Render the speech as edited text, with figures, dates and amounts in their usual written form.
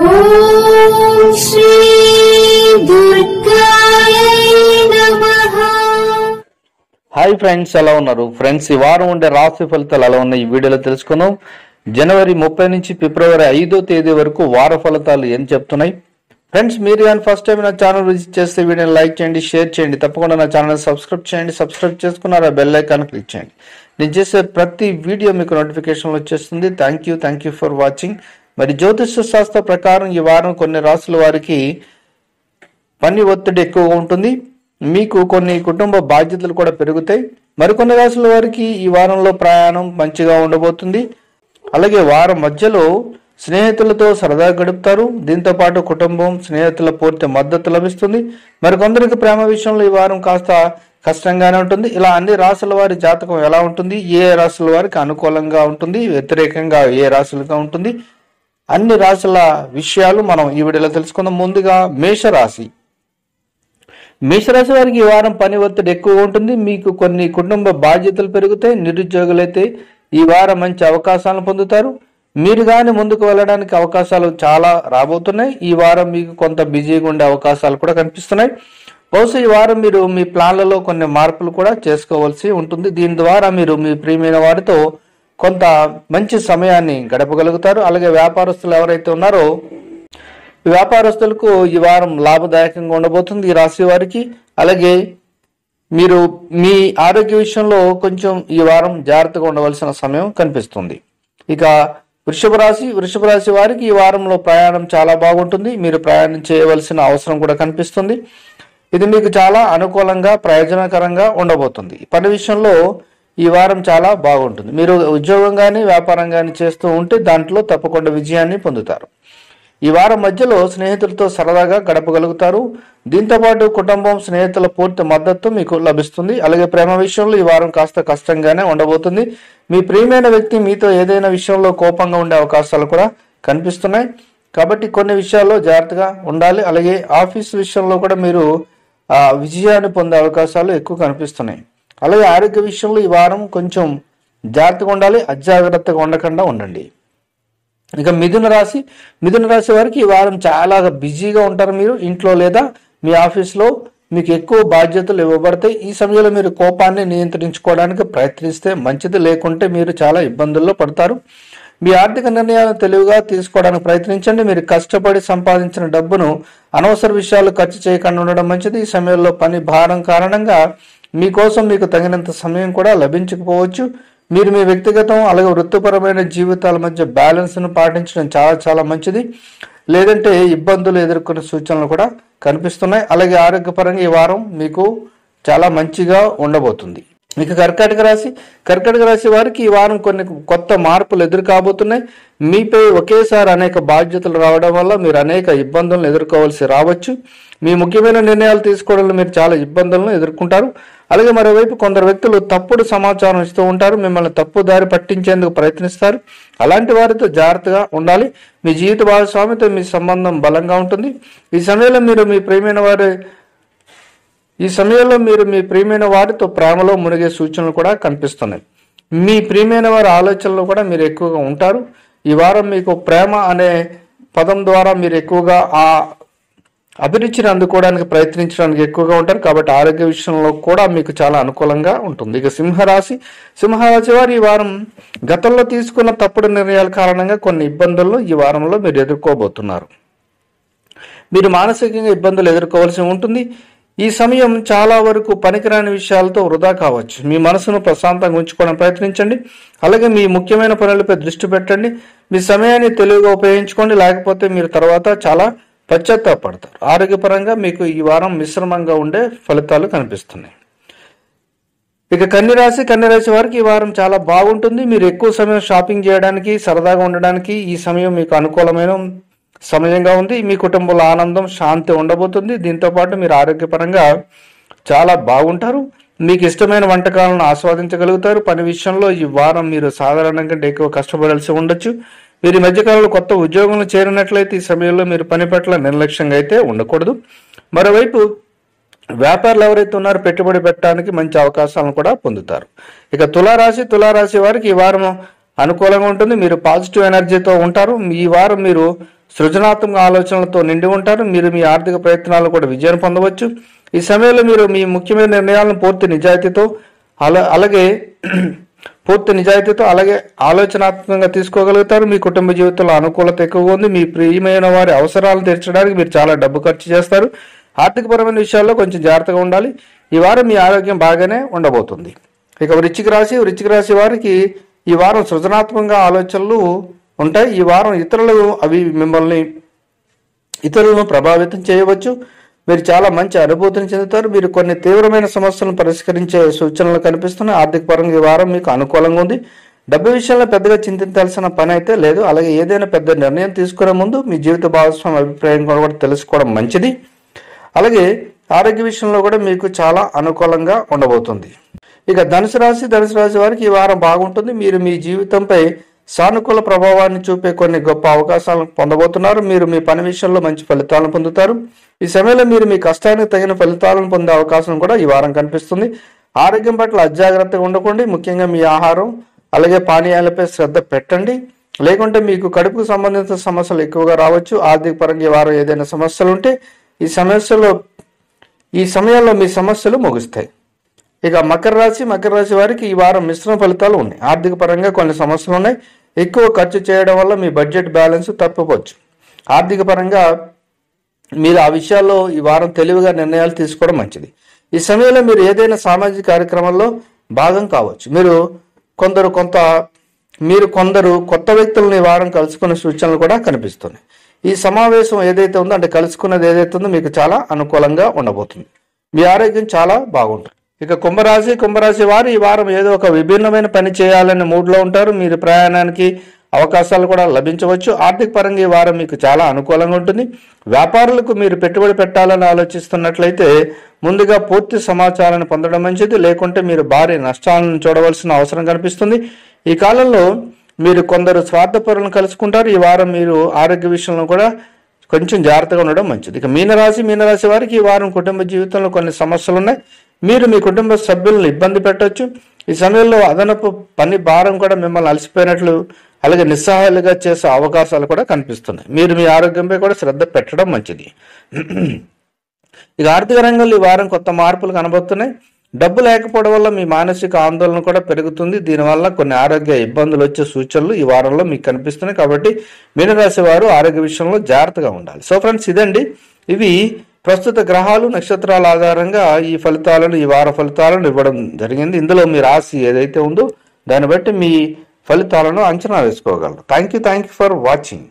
ఓం శ్రీ దుర్గాయై నమః. Hi friends, ఎలా ఉన్నారు ఫ్రెండ్స్? ఈ వారం ఉండే రాశి ఫలితాలు ఎలా ఉన్నాయి ఈ వీడియోలో తెలుసుకుందాం. జనవరి 30 నుంచి ఫిబ్రవరి 5వ తేదీ వరకు వార ఫలితాలు ఏం చెప్తున్నాయి. ఫ్రెండ్స్, మీరు కానీ ఫస్ట్ టైం నా ఛానల్ విజిట్ చేస్తే వీడియోని లైక్ చేయండి, షేర్ చేయండి, తప్పకుండా నా ఛానల్ సబ్స్క్రైబ్ చేయండి. సబ్స్క్రైబ్ చేసుకున్నారా బెల్ ఐకాన్ క్లిక్ చేయండి. నేను చేసే ప్రతి వీడియో మీకు నోటిఫికేషన్ వచ్చేస్తుంది. Thank you for watching. మరి జ్యోతిష శాస్త్ర ప్రకారం ఈ వారం కొన్ని రాసుల వారికి పని ఒత్తిడి ఎక్కువగా ఉంటుంది. మీకు కొన్ని కుటుంబ బాధ్యతలు కూడా పెరుగుతాయి. మరికొన్ని రాసుల వారికి ఈ వారంలో ప్రయాణం మంచిగా ఉండబోతుంది. అలాగే వారం మధ్యలో స్నేహితులతో సరదా గడుపుతారు. దీంతో పాటు కుటుంబం, స్నేహితుల పూర్తి మద్దతు లభిస్తుంది. మరికొందరికి ప్రేమ విషయంలో ఈ వారం కాస్త కష్టంగానే ఉంటుంది. ఇలా అన్ని రాసుల వారి జాతకం ఎలా ఉంటుంది, ఏ రాసుల వారికి అనుకూలంగా ఉంటుంది, వ్యతిరేకంగా ఏ రాశులుగా ఉంటుంది, అన్ని రాశుల విషయాలు మనం ఈ వీడియోలో తెలుసుకుందాం. ముందుగా మేషరాశి. మేషరాశి వారికి ఈ వారం పని ఒత్తిడి ఎక్కువగా ఉంటుంది. మీకు కొన్ని కుటుంబ బాధ్యతలు పెరుగుతాయి. నిరుద్యోగులైతే ఈ వారం మంచి అవకాశాలను పొందుతారు. మీరు కానీ ముందుకు వెళ్ళడానికి అవకాశాలు చాలా రాబోతున్నాయి. ఈ వారం మీకు కొంత బిజీగా ఉండే అవకాశాలు కూడా కనిపిస్తున్నాయి. బహుశా ఈ వారం మీరు మీ ప్లాన్లలో కొన్ని మార్పులు కూడా చేసుకోవాల్సి ఉంటుంది. దీని ద్వారా మీరు మీ ప్రియమైన వారితో కొంత మంచి సమయాన్ని గడపగలుగుతారు. అలాగే వ్యాపారస్తులు ఎవరైతే ఉన్నారో వ్యాపారస్తులకు ఈ వారం లాభదాయకంగా ఉండబోతుంది ఈ రాశి వారికి. అలాగే మీరు మీ ఆరోగ్య విషయంలో కొంచెం ఈ వారం జాగ్రత్తగా ఉండవలసిన సమయం కనిపిస్తుంది. ఇక వృషభ రాశి వారికి ఈ వారంలో ప్రయాణం చాలా బాగుంటుంది. మీరు ప్రయాణం చేయవలసిన అవసరం కూడా కనిపిస్తుంది. ఇది మీకు చాలా అనుకూలంగా ప్రయోజనకరంగా ఉండబోతుంది. పని విషయంలో ఈ వారం చాలా బాగుంటుంది. మీరు ఉద్యోగం కానీ వ్యాపారం కానీ చేస్తూ ఉంటే దాంట్లో తప్పకుండా విజయాన్ని పొందుతారు. ఈ వారం మధ్యలో స్నేహితులతో సరదాగా గడపగలుగుతారు. దీంతోపాటు కుటుంబం, స్నేహితుల పూర్తి మద్దతు మీకు లభిస్తుంది. అలాగే ప్రేమ విషయంలో ఈ వారం కాస్త కష్టంగానే ఉండబోతుంది. మీ ప్రియమైన వ్యక్తి మీతో ఏదైనా విషయంలో కోపంగా ఉండే అవకాశాలు కూడా కనిపిస్తున్నాయి. కాబట్టి కొన్ని విషయాల్లో జాగ్రత్తగా ఉండాలి. అలాగే ఆఫీస్ విషయంలో కూడా మీరు విజయాన్ని పొందే అవకాశాలు ఎక్కువ కనిపిస్తున్నాయి. అలాగే ఆరోగ్య విషయంలో ఈ వారం కొంచెం జాగ్రత్తగా ఉండాలి. అజాగ్రత్తగా ఉండకుండా ఉండండి. ఇక మిథున రాశి వారికి ఈ వారం చాలా బిజీగా ఉంటారు. మీరు ఇంట్లో లేదా మీ ఆఫీస్లో మీకు ఎక్కువ బాధ్యతలు ఇవ్వబడతాయి. ఈ సమయంలో మీరు కోపాన్ని నియంత్రించుకోవడానికి ప్రయత్నిస్తే మంచిది, లేకుంటే మీరు చాలా ఇబ్బందుల్లో పడతారు. మీ ఆర్థిక నిర్ణయాలను తెలివిగా తీసుకోవడానికి ప్రయత్నించండి. మీరు కష్టపడి సంపాదించిన డబ్బును అనవసర విషయాలు ఖర్చు చేయకుండా ఉండడం మంచిది. ఈ సమయంలో పని భారం కారణంగా మీకోసం మీకు తగినంత సమయం కూడా లభించకపోవచ్చు. మీరు మీ వ్యక్తిగతం అలాగే వృత్తిపరమైన జీవితాల మధ్య బ్యాలెన్స్ను పాటించడం చాలా మంచిది. లేదంటే ఇబ్బందులు ఎదుర్కొనే సూచనలు కూడా కనిపిస్తున్నాయి. అలాగే ఆరోగ్యపరంగా ఈ వారం మీకు చాలా మంచిగా ఉండబోతుంది. మీకు కర్కాటక రాశి వారికి ఈ వారం కొన్ని కొత్త మార్పులు ఎదురు కాబోతున్నాయి. మీపై ఒకేసారి అనేక బాధ్యతలు రావడం వల్ల మీరు అనేక ఇబ్బందులను ఎదుర్కోవాల్సి రావచ్చు. మీ ముఖ్యమైన నిర్ణయాలు తీసుకోవడంలో మీరు చాలా ఇబ్బందులను ఎదుర్కొంటారు. అలాగే మరోవైపు కొందరు వ్యక్తులు తప్పుడు సమాచారం ఇస్తూ ఉంటారు. మిమ్మల్ని తప్పు దారి పట్టించేందుకు ప్రయత్నిస్తారు. అలాంటి వారితో జాగ్రత్తగా ఉండాలి. మీ జీవిత భాగస్వామితో మీ సంబంధం బలంగా ఉంటుంది. ఈ సమయంలో మీరు మీ ప్రియమైన వారితో ప్రేమలో మునిగే సూచనలు కూడా కనిపిస్తున్నాయి. మీ ప్రియమైన వారి ఆలోచనలు కూడా మీరు ఎక్కువగా ఉంటారు. ఈ వారం మీకు ప్రేమ అనే పదం ద్వారా మీరు ఎక్కువగా ఆ అభిరుచిని అందుకోవడానికి ప్రయత్నించడానికి ఎక్కువగా ఉంటారు. కాబట్టి ఆరోగ్య విషయంలో కూడా మీకు చాలా అనుకూలంగా ఉంటుంది. ఇక సింహరాశి వారు ఈ వారం గతంలో తీసుకున్న తప్పుడు నిర్ణయాల కారణంగా కొన్ని ఇబ్బందులను ఈ వారంలో మీరు ఎదుర్కోబోతున్నారు. మీరు మానసికంగా ఇబ్బందులు ఎదుర్కోవాల్సి ఉంటుంది. ఈ సమయం చాలా వరకు పనికిరాని విషయాలతో వృధా కావచ్చు. మీ మనసును ప్రశాంతంగా ఉంచుకోవడానికి ప్రయత్నించండి. అలాగే మీ ముఖ్యమైన పనులపై దృష్టి పెట్టండి. మీ సమయాన్ని తెలివిగా ఉపయోగించుకోండి, లేకపోతే మీరు తర్వాత చాలా పశ్చాత్తాపడతారు. ఆరోగ్యపరంగా మీకు ఈ వారం మిశ్రమంగా ఉండే ఫలితాలు కనిపిస్తున్నాయి. ఇక కన్యరాశి వారికి ఈ వారం చాలా బాగుంటుంది. మీరు ఎక్కువ సమయం షాపింగ్ చేయడానికి, సరదాగా ఉండడానికి ఈ సమయం మీకు అనుకూలమైన సమయంగా ఉంది. మీ కుటుంబంలో ఆనందం, శాంతి ఉండబోతుంది. దీంతో పాటు మీరు ఆరోగ్యపరంగా చాలా బాగుంటారు. మీకు ఇష్టమైన వంటకాలను ఆస్వాదించగలుగుతారు. పని విషయంలో ఈ వారం మీరు సాధారణం కంటే ఎక్కువ కష్టపడాల్సి ఉండొచ్చు. మీరు ఈ మధ్యకాలంలో కొత్త ఉద్యోగంలో చేరినట్లయితే ఈ సమయంలో మీరు పని పట్ల నిర్లక్ష్యంగా అయితే ఉండకూడదు. మరోవైపు వ్యాపారులు ఎవరైతే ఉన్నారో పెట్టుబడి పెట్టడానికి మంచి అవకాశాలను కూడా పొందుతారు. ఇక తులారాశి వారికి ఈ వారం అనుకూలంగా ఉంటుంది. మీరు పాజిటివ్ ఎనర్జీతో ఉంటారు. ఈ వారం మీరు సృజనాత్మక ఆలోచనలతో నిండి ఉంటారు. మీరు మీ ఆర్థిక ప్రయత్నాలు కూడా విజయాన్ని పొందవచ్చు. ఈ సమయంలో మీరు మీ ముఖ్యమైన నిర్ణయాలను పూర్తి నిజాయితీతో అలాగే ఆలోచనాత్మకంగా తీసుకోగలుగుతారు. మీ కుటుంబ జీవితంలో అనుకూలత ఎక్కువగా ఉంది. మీ ప్రియమైన వారి అవసరాలను తీర్చడానికి మీరు చాలా డబ్బు ఖర్చు చేస్తారు. ఆర్థికపరమైన విషయాల్లో కొంచెం జాగ్రత్తగా ఉండాలి. ఈ వారం మీ ఆరోగ్యం బాగానే ఉండబోతుంది. ఇక వృశ్చిక రాశి వారికి ఈ వారం సృజనాత్మకంగా ఆలోచనలు ఉంటాయి. ఈ వారం ఇతరులను ప్రభావితం చేయవచ్చు. మీరు చాలా మంచి అనుభూతిని చెందుతారు. మీరు కొన్ని తీవ్రమైన సమస్యలను పరిష్కరించే సూచనలు కనిపిస్తున్నాయి. ఆర్థిక పరంగా ఈ వారం మీకు అనుకూలంగా ఉంది. డబ్బు విషయంలో పెద్దగా చింతించాల్సిన పని అయితే లేదు. అలాగే ఏదైనా పెద్ద నిర్ణయం తీసుకునే ముందు మీ జీవిత భాగస్వామి అభిప్రాయం కూడా తెలుసుకోవడం మంచిది. అలాగే ఆరోగ్య విషయంలో కూడా మీకు చాలా అనుకూలంగా ఉండబోతుంది. ఇక ధనుసు రాశి వారికి ఈ వారం బాగుంటుంది. మీరు మీ జీవితంపై సానుకూల ప్రభావాన్ని చూపే కొన్ని గొప్ప అవకాశాలను పొందబోతున్నారు. మీరు మీ పని విషయంలో మంచి ఫలితాలను పొందుతారు. ఈ సమయంలో మీరు మీ కష్టానికి తగిన ఫలితాలను పొందే అవకాశం కూడా ఈ వారం కనిపిస్తుంది. ఆరోగ్యం పట్ల అజాగ్రత్తగా ఉండకండి. ముఖ్యంగా మీ ఆహారం అలాగే పానీయాలపై శ్రద్ధ పెట్టండి. లేకుంటే మీకు కడుపుకు సంబంధించిన సమస్యలు ఎక్కువగా రావచ్చు. ఆర్థిక పరంగా ఈ వారం ఏదైనా సమస్యలు ఉంటే ఈ సమయంలో మీ సమస్యలు ముగుస్తాయి. ఇక మకర రాశి వారికి ఈ వారం మిశ్రమ ఫలితాలు ఉన్నాయి. ఆర్థిక పరంగా కొన్ని సమస్యలు ఉన్నాయి. ఎక్కువ ఖర్చు చేయడం వల్ల మీ బడ్జెట్ బ్యాలెన్స్ తప్పవచ్చు. ఆర్థిక పరంగా మీరు ఆ విషయాల్లో ఈ వారం తెలివిగా నిర్ణయాలు తీసుకోవడం మంచిది. ఈ సమయంలో మీరు ఏదైనా సామాజిక కార్యక్రమంలో భాగం కావచ్చు. కొందరు కొత్త వ్యక్తులను ఈ వారం కలుసుకునే సూచనలు కూడా కనిపిస్తున్నాయి. ఈ సమావేశం ఏదైతే ఉందో అంటే కలుసుకున్నది ఏదైతే ఉందో మీకు చాలా అనుకూలంగా ఉండబోతుంది. మీ ఆరోగ్యం చాలా బాగుంటుంది. ఇక కుంభరాశి వారు ఈ వారం ఏదో ఒక విభిన్నమైన పని చేయాలనే మూడ్లో ఉంటారు. మీరు ప్రయాణానికి అవకాశాలు కూడా లభించవచ్చు. ఆర్థిక పరంగా ఈ వారం మీకు చాలా అనుకూలంగా ఉంటుంది. వ్యాపారులకు మీరు పెట్టుబడి పెట్టాలని ఆలోచిస్తున్నట్లయితే ముందుగా పూర్తి సమాచారాన్ని పొందడం మంచిది. లేకుంటే మీరు భారీ నష్టాలను చూడవలసిన అవసరం కనిపిస్తుంది. ఈ కాలంలో మీరు కొందరు స్వార్థపరులను కలుసుకుంటారు. ఈ వారం మీరు ఆరోగ్య విషయంలో కూడా కొంచెం జాగ్రత్తగా ఉండడం మంచిది. ఇక మీనరాశి వారికి ఈ వారం కుటుంబ జీవితంలో కొన్ని సమస్యలు ఉన్నాయి. మీరు మీ కుటుంబ సభ్యులను ఇబ్బంది పెట్టవచ్చు. ఈ సమయంలో అదనపు పని భారం కూడా మిమ్మల్ని అలసిపోయినట్లు అలాగే నిస్సహాయాలుగా చేసే అవకాశాలు కూడా కనిపిస్తున్నాయి. మీరు మీ ఆరోగ్యంపై కూడా శ్రద్ధ పెట్టడం మంచిది. ఇక ఆర్థిక రంగంలో ఈ వారం కొత్త మార్పులు కనబడుతున్నాయి. డబ్బు లేకపోవడం వల్ల మీ మానసిక ఆందోళన కూడా పెరుగుతుంది. దీనివల్ల కొన్ని ఆరోగ్య ఇబ్బందులు వచ్చే సూచనలు ఈ వారంలో మీకు కనిపిస్తున్నాయి. కాబట్టి మీనరాశి వారు ఆరోగ్య విషయంలో జాగ్రత్తగా ఉండాలి. సో ఫ్రెండ్స్, ఇదండి. ఇవి ప్రస్తుత గ్రహాలు నక్షత్రాల ఆధారంగా ఈ వార ఫలితాలను ఇవ్వడం జరిగింది. ఇందులో మీ రాశి ఏదైతే ఉందో దాన్ని బట్టి మీ ఫలితాలను అంచనా వేసుకోగలరు. Thank you for watching.